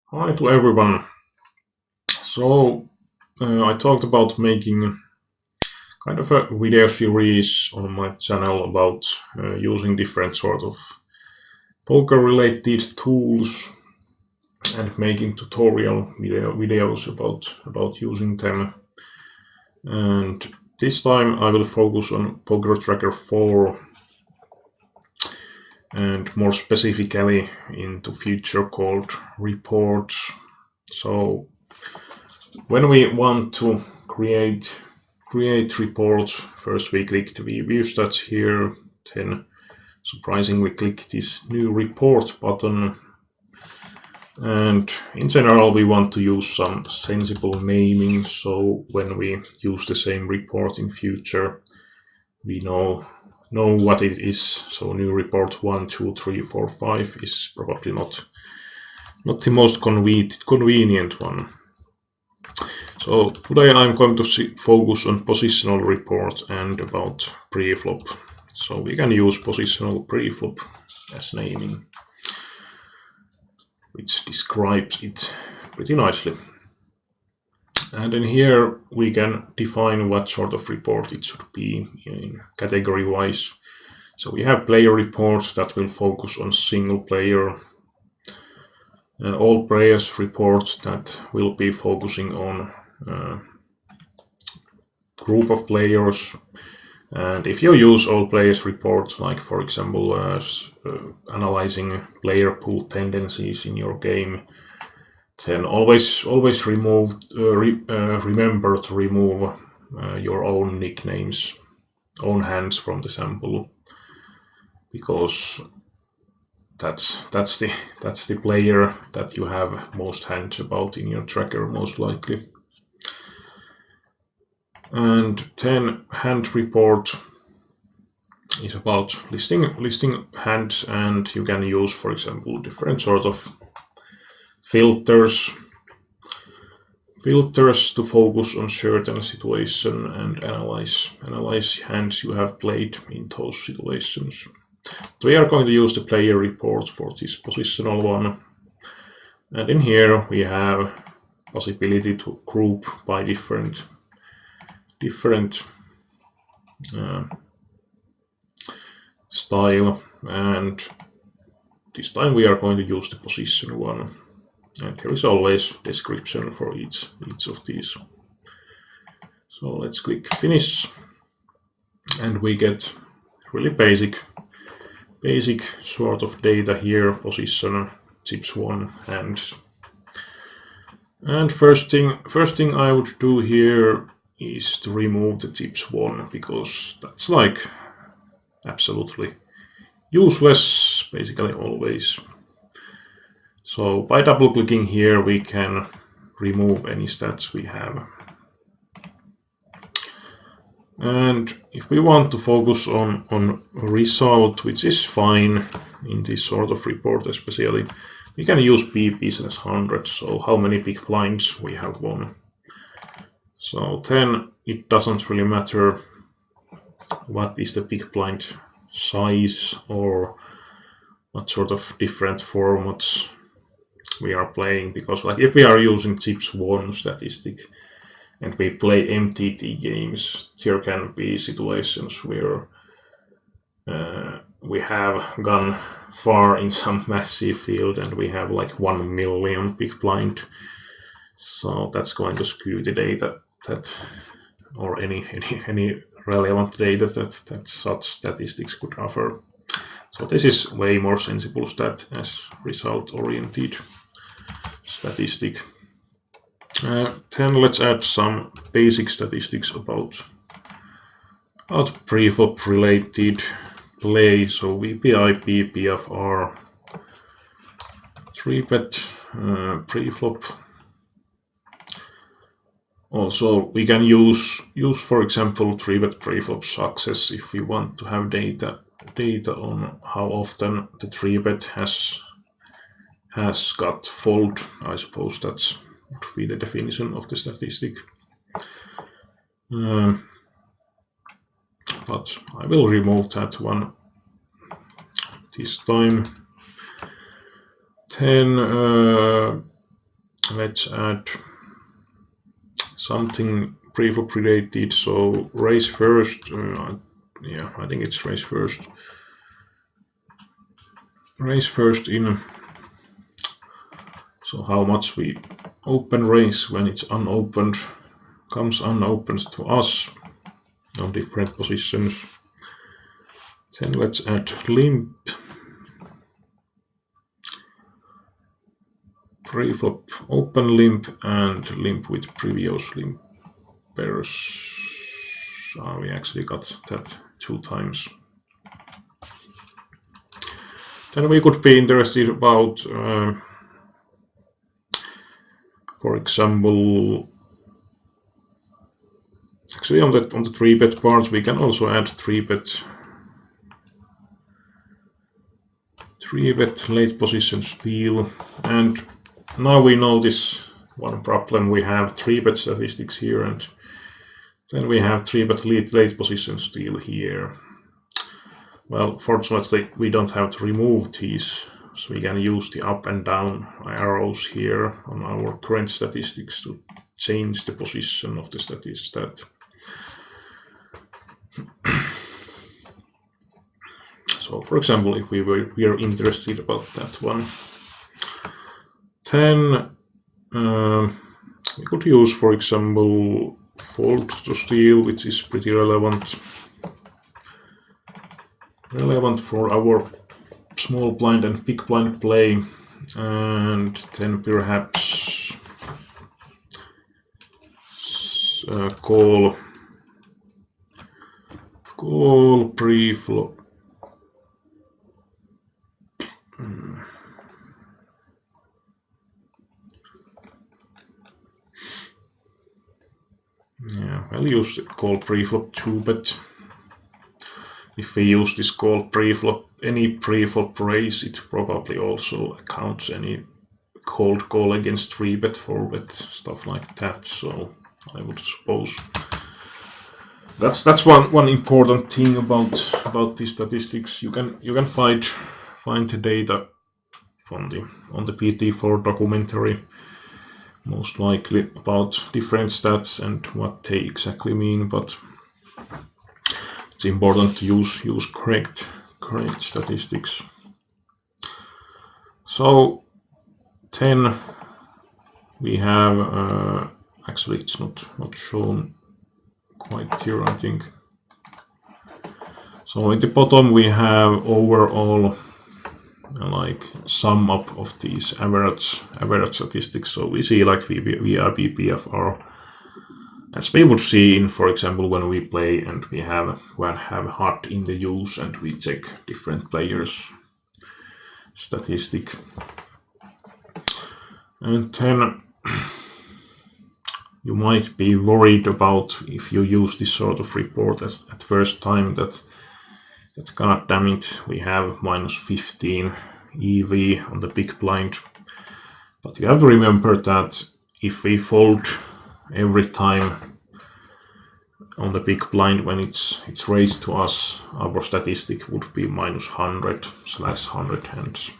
Hi to everyone. I talked about making kind of a video series on my channel about using different sort of poker related tools and making tutorial videos about using them. And this time I will focus on Poker Tracker 4 and more specifically into feature called reports. So when we want to create report, first we click the view stats here, then surprisingly click this new report button, and in general we want to use some sensible naming, so when we use the same report in future we know what it is. So new report 1, 2, 3, 4, 5 is probably not the most convenient one. So today I'm going to focus on positional report and about preflop. So we can use positional preflop as naming, which describes it pretty nicely. And in here we can define what sort of report it should be in category wise. So we have player reports that will focus on single player, all players reports that will be focusing on group of players. And if you use all players report, like for example analyzing player pool tendencies in your game, then always remember to remove your own nicknames, own hands from the sample, because that's the player that you have most hands about in your tracker most likely. And then hand report is about listing hands, and you can use, for example, different sort of filters to focus on certain situation and analyze hands you have played in those situations. So we are going to use the player report for this positional one, and in here we have possibility to group by different style, and this time we are going to use the position one, and there is always description for each of these. So let's click finish, and we get really basic sort of data here: position, chips 1, hands. And first thing I would do here is to remove the chips 1, because that's like absolutely useless basically always. So by double clicking here we can remove any stats we have. And if we want to focus on result, which is fine in this sort of report especially, we can use business 100, so how many big blinds we have won. So then it doesn't really matter what is the big blind size or what sort of different formats we are playing, because like if we are using chips 1 statistic and we play MTT games, there can be situations where we have gone far in some massive field and we have like 1 million big blind, so that's going to skew the data or any relevant data that such statistics could offer. So this is way more sensible stat as result oriented statistic. Then let's add some basic statistics about preflop related play. So VPIP, PFR, 3-bet, preflop. Also we can use for example 3-bet preflop success if we want to have data on how often the 3-bet has got fold. I suppose that's would be the definition of the statistic. But I will remove that one this time. Then let's add something preflop related. So raise first. Yeah, I think it's raise first. Raise first in. So how much we open raise when it's unopened, comes unopened to us on different positions. Then let's add limp, preflop open limp and limp with previous limp pairs. We actually got that 2 times. Then we could be interested about, for example, actually on the 3-bet part we can also add 3-bet late position steal, and now we notice one problem. We have 3-bet statistics here, and then we have 3-bet late position steal here. Well, fortunately we don't have to remove these, so we can use the up and down arrows here on our current statistics to change the position of the stat. So for example, if we are interested about that one, then we could use, for example, fold to steal, which is pretty relevant for our small blind and big blind play, and then perhaps call preflop. Yeah, I'll use call preflop 2-bet. If we use this call preflop, any preflop raise, it probably also accounts any cold call against 3-bet, 4-bet, stuff like that. So I would suppose that's one important thing about these statistics. You can find the data on the PT4 documentary, most likely, about different stats and what they exactly mean, but it's important to use correct statistics. So then we have actually it's not shown quite here, I think. So in the bottom we have overall like sum up of these average statistics. So we see like VIB, BFR, as we would see in, for example, when we play and we have HUD in the use and we check different players' statistic. And then you might be worried about, if you use this sort of report at first time, that god damn it, we have -15 EV on the big blind. But you have to remember that if we fold every time on the big blind when it's raised to us, our statistic would be -100/100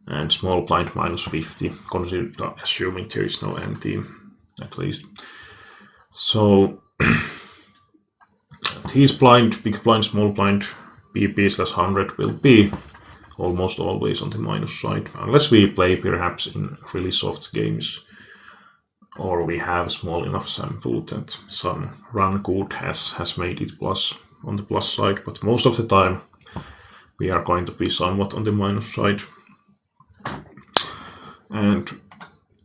and small blind -50, assuming there is no MT at least. So these big blind, small blind, BP/100 will be almost always on the minus side, unless we play perhaps in really soft games, or we have small enough sample that some run good has made it on the plus side, but most of the time we are going to be somewhat on the minus side. And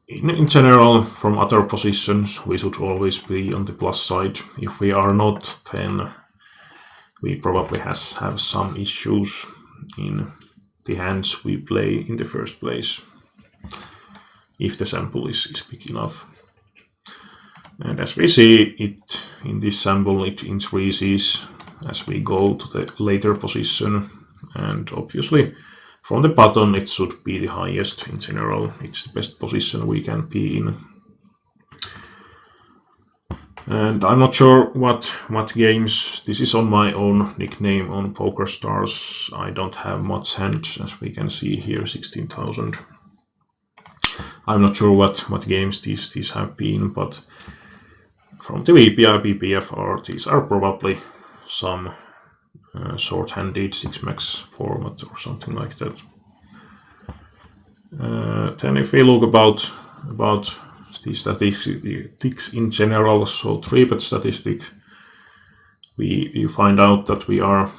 in general, from other positions, we should always be on the plus side. If we are not, then we probably have some issues in the hands we play in the first place, if the sample is big enough. And as we see it in this sample, it increases as we go to the later position, and obviously from the bottom it should be the highest in general. It's the best position we can be in. And I'm not sure what games. This is on my own nickname on PokerStars. I don't have much hands, as we can see here, 16,000. I'm not sure what games these have been, but from the VPI, PPFR, these are probably some short-handed 6max format or something like that. Then if we look about the statistics in general, so 3-bet statistic, we find out that we are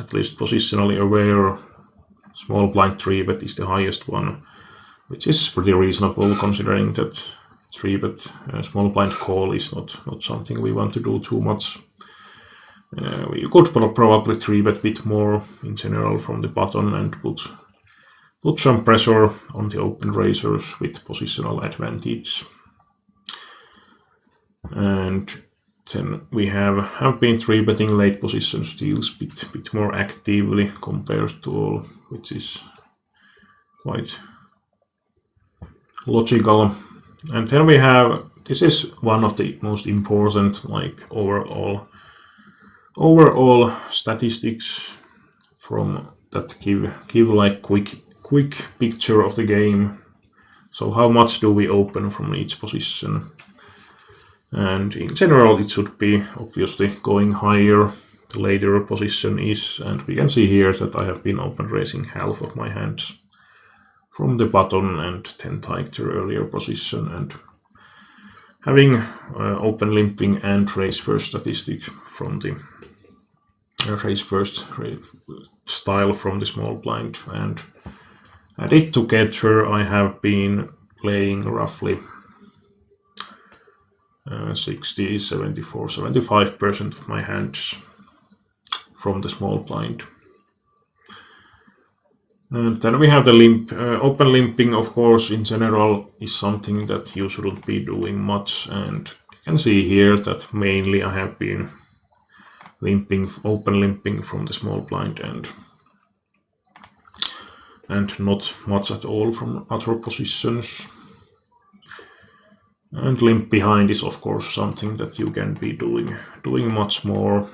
at least positionally aware small blind 3-bet is the highest one, which is pretty reasonable considering that 3-bet small blind call is not something we want to do too much. We could probably 3-bet bit more in general from the button and put some pressure on the open raisers with positional advantage. And then we have been 3-betting late position steals bit more actively compared to all, which is quite logical. And then we have, this is one of the most important like overall statistics from that give like quick picture of the game. So how much do we open from each position? And in general it should be obviously going higher the later a position is, and we can see here that I have been open raising half of my hands from the button and 10 tighter earlier position, and having open limping and raise first statistic from the raise first style from the small blind, and added together I have been playing roughly 60, 74, 75% of my hands from the small blind. And then we have the open limping, of course, in general is something that you shouldn't be doing much, and you can see here that mainly I have been open limping from the small blind and not much at all from other positions. And limp behind is of course something that you can be doing much more.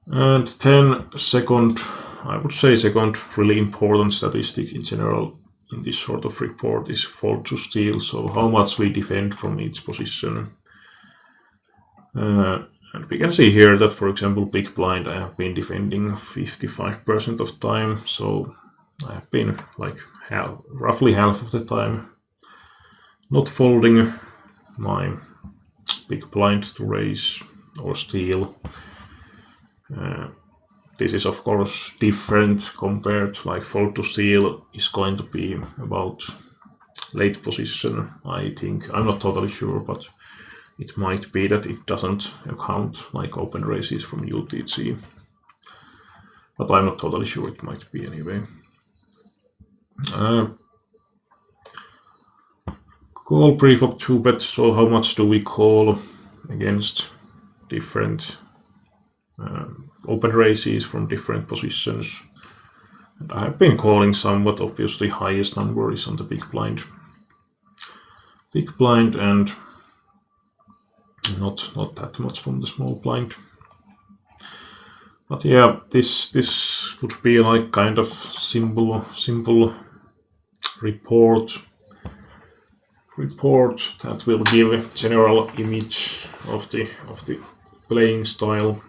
And then I would say second really important statistic in general in this sort of report is fold to steal, so how much we defend from each position. And we can see here that, for example, big blind I have been defending 55% of time, so I have been like roughly half of the time not folding my big blind to raise or steal. This is of course different compared, like fold to steal is going to be about late position, I think. I'm not totally sure, but it might be that it doesn't account like open races from UTC. But I'm not totally sure, it might be anyway. Call preflop 2-bet, so how much do we call against different open races from different positions? And I have been calling somewhat, obviously highest number is on the big blind. Big blind and not that much from the small blind. But yeah, this would be like kind of simple report that will give a general image of the playing style,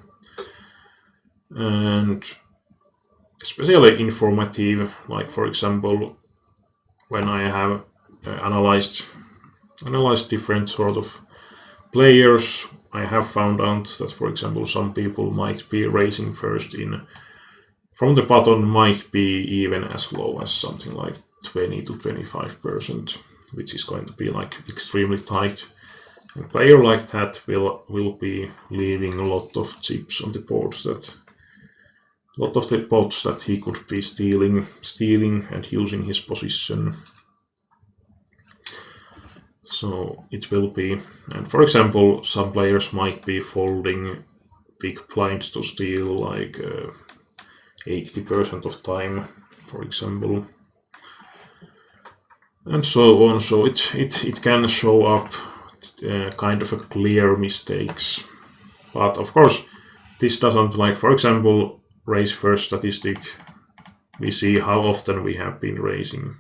and especially informative, like for example when I have analyzed different sort of players, I have found out that, for example, some people might be raising first in from the button, might be even as low as something like 20 to 25%, which is going to be like extremely tight. A player like that will be leaving a lot of chips on the board, that a lot of the pots that he could be stealing and using his position. So it will be, and for example, some players might be folding big blinds to steal like 80% of time, for example, and so on. So it can show up kind of a clear mistakes, but of course this doesn't, like for example raise first statistic we see how often we have been raising,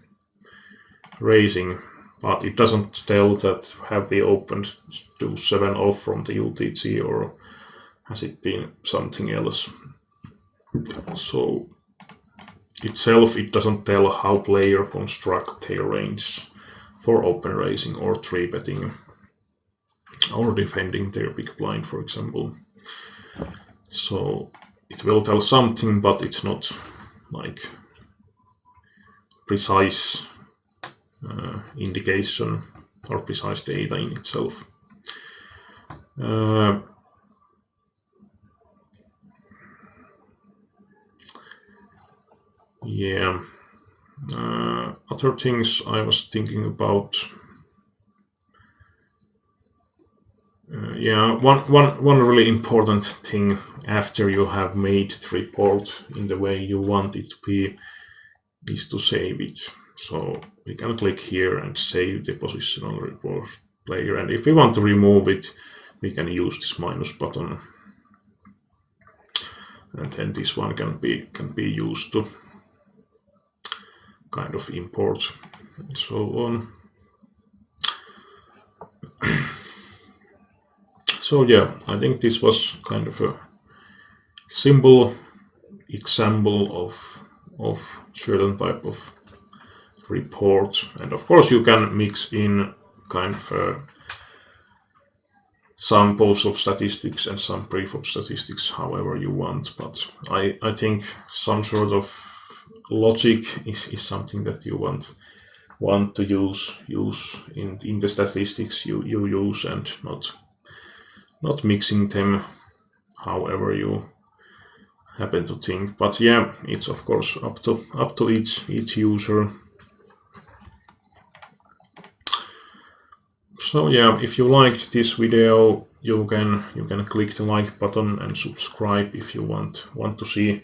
but it doesn't tell that have we opened to 7 off from the UTG or has it been something else. So itself, it doesn't tell how player construct their range for open raising or 3-betting or defending their big blind, for example. So it will tell something, but it's not like precise indication or precise data in itself. Yeah. Other things I was thinking about. Yeah, one really important thing after you have made the report in the way you want it to be is to save it. So we can click here and save the positional report player, and if we want to remove it, we can use this minus button, and then this one can be used to kind of import and so on. So yeah, I think this was kind of a simple example of certain type of report, and of course you can mix in kind of some post-flop statistics and some pre-flop statistics however you want, but I think some sort of logic is something that you want to use in the statistics you use, and not mixing them however you happen to think. But yeah, it's of course up to each user. So yeah, if you liked this video, you can click the like button and subscribe if you want to see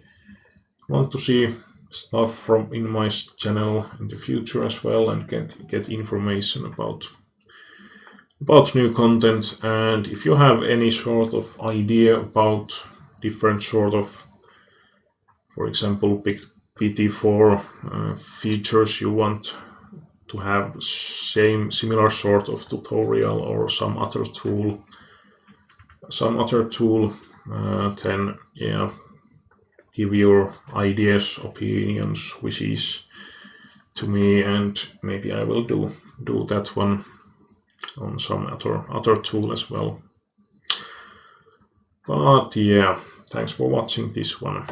stuff from in my channel in the future as well, and get information about new content. And if you have any sort of idea about different sort of, for example, PT4 features you want to have similar sort of tutorial or some other tool, then yeah, give your ideas, opinions, wishes to me, and maybe I will do that one on some other tool as well. But yeah, thanks for watching this one.